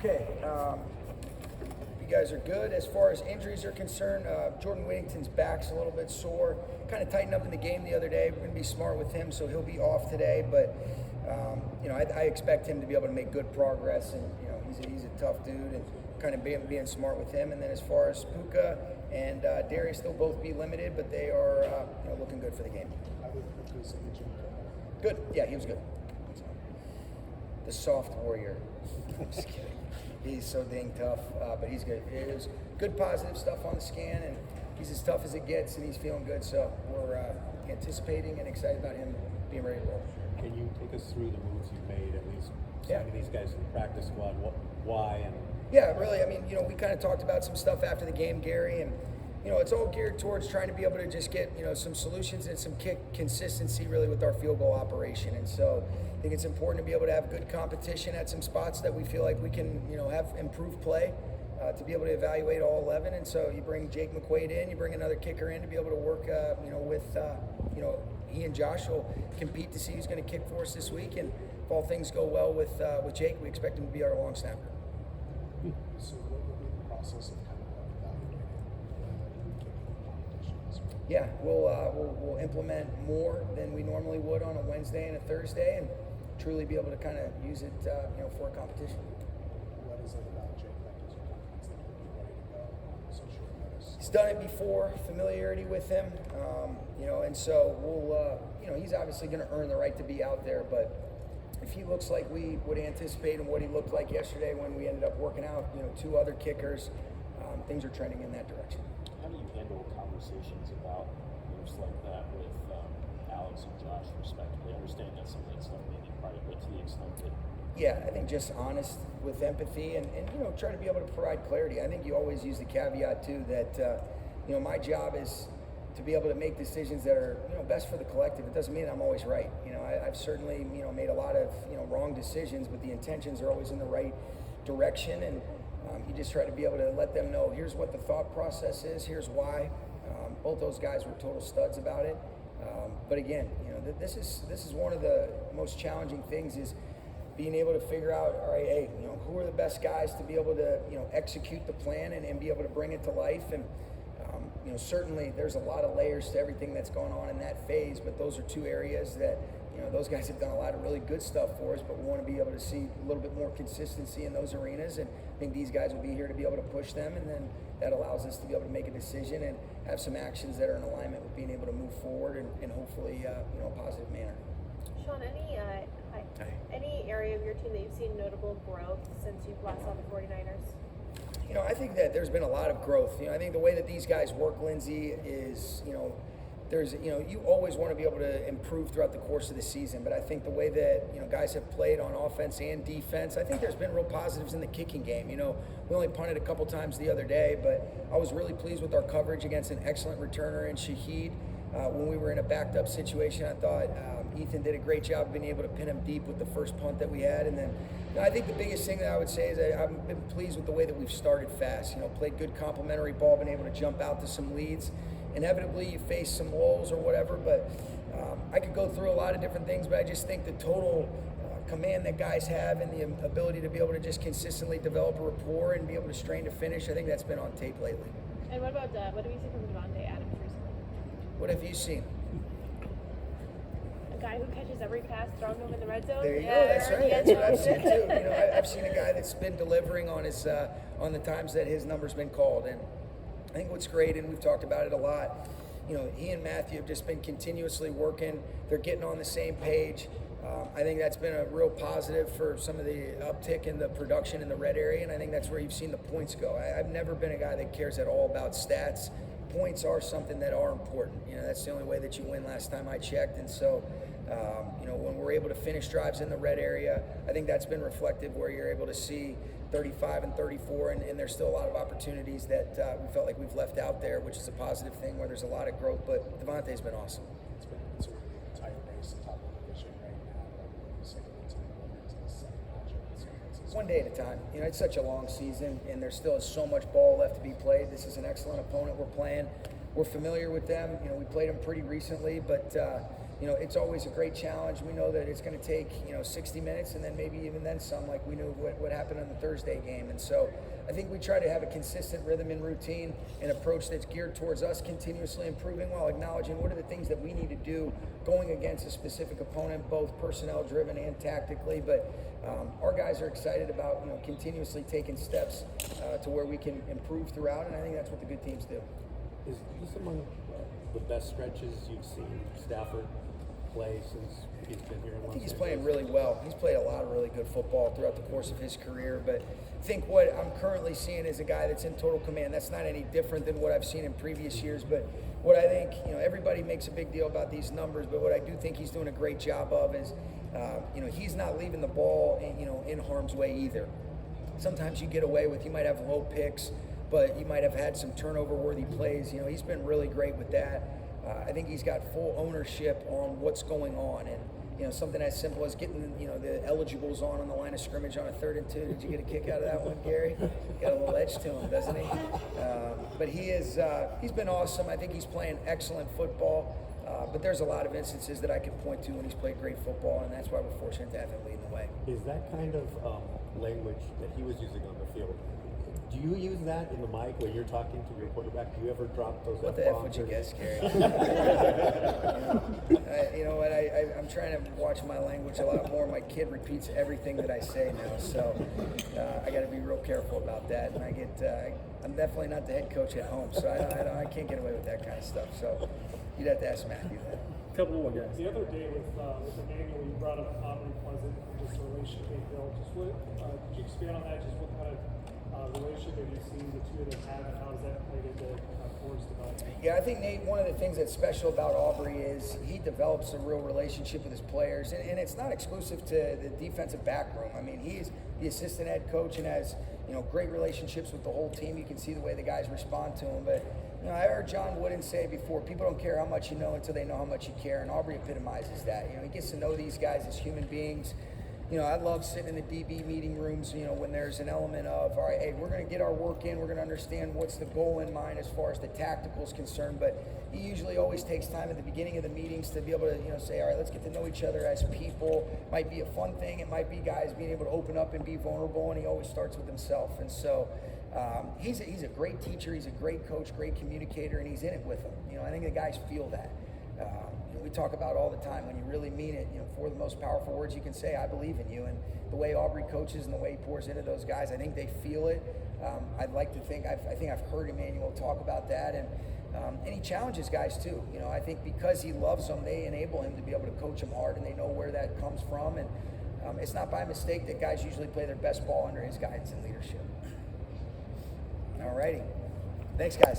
Okay, you guys are good. As far as injuries are concerned, Jordan Whittington's back's a little bit sore. Kind of tightened up in the game the other day. We're going to be smart with him, so he'll be off today. But I expect him to be able to make good progress, and he's a tough dude, and kind of being smart with him. And then as far as Puka and Darius, they'll both be limited, but they are looking good for the game. Good. Yeah, he was good. The soft warrior. I'm just kidding. He's so dang tough, but he's good. It was good positive stuff on the scan, and he's as tough as it gets, and he's feeling good. So we're anticipating and excited about him being ready to roll. Can you take us through the moves you've made, at least signing these guys to the practice squad? Why? And yeah, really. I mean, we kind of talked about some stuff after the game, Gary, and it's all geared towards trying to be able to just get some solutions and some kick consistency really with our field goal operation. And so I think it's important to be able to have good competition at some spots that we feel like we can have improved play to be able to evaluate all 11. And so you bring Jake McQuaid in, you bring another kicker in to be able to work with he and Josh will compete to see who's going to kick for us this week. And if all things go well with Jake, we expect him to be our long snapper. So what will be the process of kind of evaluating kicking competitions? Yeah, we'll implement more than we normally would on a Wednesday and a Thursday, and truly be able to kind of use it, for a competition. What is it about Jake that gives you confidence that he'll be ready to go on such short notice? He's done it before, familiarity with him, and so we'll, he's obviously going to earn the right to be out there, but if he looks like we would anticipate and what he looked like yesterday when we ended up working out, two other kickers, things are trending in that direction. How do you handle conversations about moves like that with Alex and Josh, respectively? I understand that some of that stuff may be private, but to the extent that... Yeah, I think just honest with empathy and try to be able to provide clarity. I think you always use the caveat, too, that, my job is to be able to make decisions that are, best for the collective. It doesn't mean I'm always right. I've certainly, made a lot of, wrong decisions, but the intentions are always in the right direction. And you just try to be able to let them know, here's what the thought process is, here's why. Both those guys were total studs about it. But again, this is one of the most challenging things is being able to figure out, all right, hey, who are the best guys to be able to, execute the plan and be able to bring it to life. And certainly there's a lot of layers to everything that's going on in that phase, but those are two areas that, those guys have done a lot of really good stuff for us, but we want to be able to see a little bit more consistency in those arenas, and I think these guys will be here to be able to push them, and then that allows us to be able to make a decision and have some actions that are in alignment with being able to move forward and hopefully, a positive manner. Sean, any area of your team that you've seen notable growth since you've last saw the 49ers? I think that there's been a lot of growth. I think the way that these guys work, Lindsay, is, there's, you always want to be able to improve throughout the course of the season, but I think the way that, guys have played on offense and defense, I think there's been real positives in the kicking game. We only punted a couple times the other day, but I was really pleased with our coverage against an excellent returner in Shaheed. When we were in a backed up situation, I thought Ethan did a great job of being able to pin him deep with the first punt that we had. And then I think the biggest thing that I would say is I've been pleased with the way that we've started fast. Played good complementary ball, been able to jump out to some leads. Inevitably, you face some lulls or whatever, but I could go through a lot of different things, but I just think the total command that guys have and the ability to be able to just consistently develop a rapport and be able to strain to finish, I think that's been on tape lately. And what about what have you seen from Davante Adams recently? What have you seen? A guy who catches every pass thrown to him in the red zone? There you go, that's right. That's what I've seen too. I've seen a guy that's been delivering on his on the times that his number's been called. And I think what's great, and we've talked about it a lot, he and Matthew have just been continuously working. They're getting on the same page. I think that's been a real positive for some of the uptick in the production in the red area, and I think that's where you've seen the points go. I've never been a guy that cares at all about stats. Points are something that are important. That's the only way that you win last time I checked. And so, when we're able to finish drives in the red area, I think that's been reflective where you're able to see 35 and 34, and there's still a lot of opportunities that we felt like we've left out there, which is a positive thing where there's a lot of growth. But Davante's been awesome. It's been sort of the entire race, top of the division right now. But when you say the team winners in the second matchup in San Francisco. One day at a time. It's such a long season, and there still is so much ball left to be played. This is an excellent opponent we're playing. We're familiar with them. We played them pretty recently, but it's always a great challenge. We know that it's going to take 60 minutes and then maybe even then some, like we knew what happened in the Thursday game. And so I think we try to have a consistent rhythm and routine, an approach that's geared towards us continuously improving while acknowledging what are the things that we need to do going against a specific opponent, both personnel driven and tactically. But our guys are excited about continuously taking steps to where we can improve throughout, and I think that's what the good teams do. Is this among the best stretches you've seen Stafford play since he's been here in Los I think he's Angeles? playing really well. He's played a lot of really good football throughout the course of his career, but I think what I'm currently seeing is a guy that's in total command. That's not any different than what I've seen in previous years, but what I think, everybody makes a big deal about these numbers, but what I do think he's doing a great job of is, he's not leaving the ball, in harm's way either. Sometimes you get away with, you might have low picks, but you might have had some turnover-worthy plays. He's been really great with that. I think he's got full ownership on what's going on, and something as simple as getting the eligibles on the line of scrimmage on a 3rd and 2. Did you get a kick out of that one, Gary? Got a little edge to him, doesn't he? But he's been awesome. I think he's playing excellent football. But there's a lot of instances that I could point to when he's played great football, and that's why we're fortunate to have him leading the way. Is that kind of language that he was using on the field? Do you use that in the mic when you're talking to your quarterback? Do you ever drop those What the F F-bombs would you or- guess, Gary? You know what? I'm trying to watch my language a lot more. My kid repeats everything that I say now, so I got to be real careful about that. And I'm definitely not the head coach at home, so I can't get away with that kind of stuff. So you'd have to ask Matthew that. Couple more guys. The other day with Emmanuel, you brought up Aubrey Pleasant and just the relationship they built. Just what could you expand on that? Just what kind of relationship have you seen the two of them have, and how does that play into Ford's development? Yeah, I think, Nate, one of the things that's special about Aubrey is he develops a real relationship with his players, and it's not exclusive to the defensive back room. I mean, he's the assistant head coach and has great relationships with the whole team. You can see the way the guys respond to him. But I heard John Wooden say before, people don't care how much you know until they know how much you care, and Aubrey epitomizes that. He gets to know these guys as human beings. I love sitting in the DB meeting rooms, when there's an element of, all right, hey, we're going to get our work in. We're going to understand what's the goal in mind as far as the tactical is concerned. But he usually always takes time at the beginning of the meetings to be able to, say, all right, let's get to know each other as people. Might be a fun thing. It might be guys being able to open up and be vulnerable, and he always starts with himself. And so he's a great teacher. He's a great coach, great communicator, and he's in it with them. I think the guys feel that. We talk about all the time, when you really mean it, four of the most powerful words you can say, I believe in you. And the way Aubrey coaches and the way he pours into those guys, I think they feel it. I'd like to think, I think I've heard Emmanuel talk about that. And he challenges guys too. I think because he loves them, they enable him to be able to coach them hard, and they know where that comes from. And it's not by mistake that guys usually play their best ball under his guidance and leadership. All righty. Thanks, guys.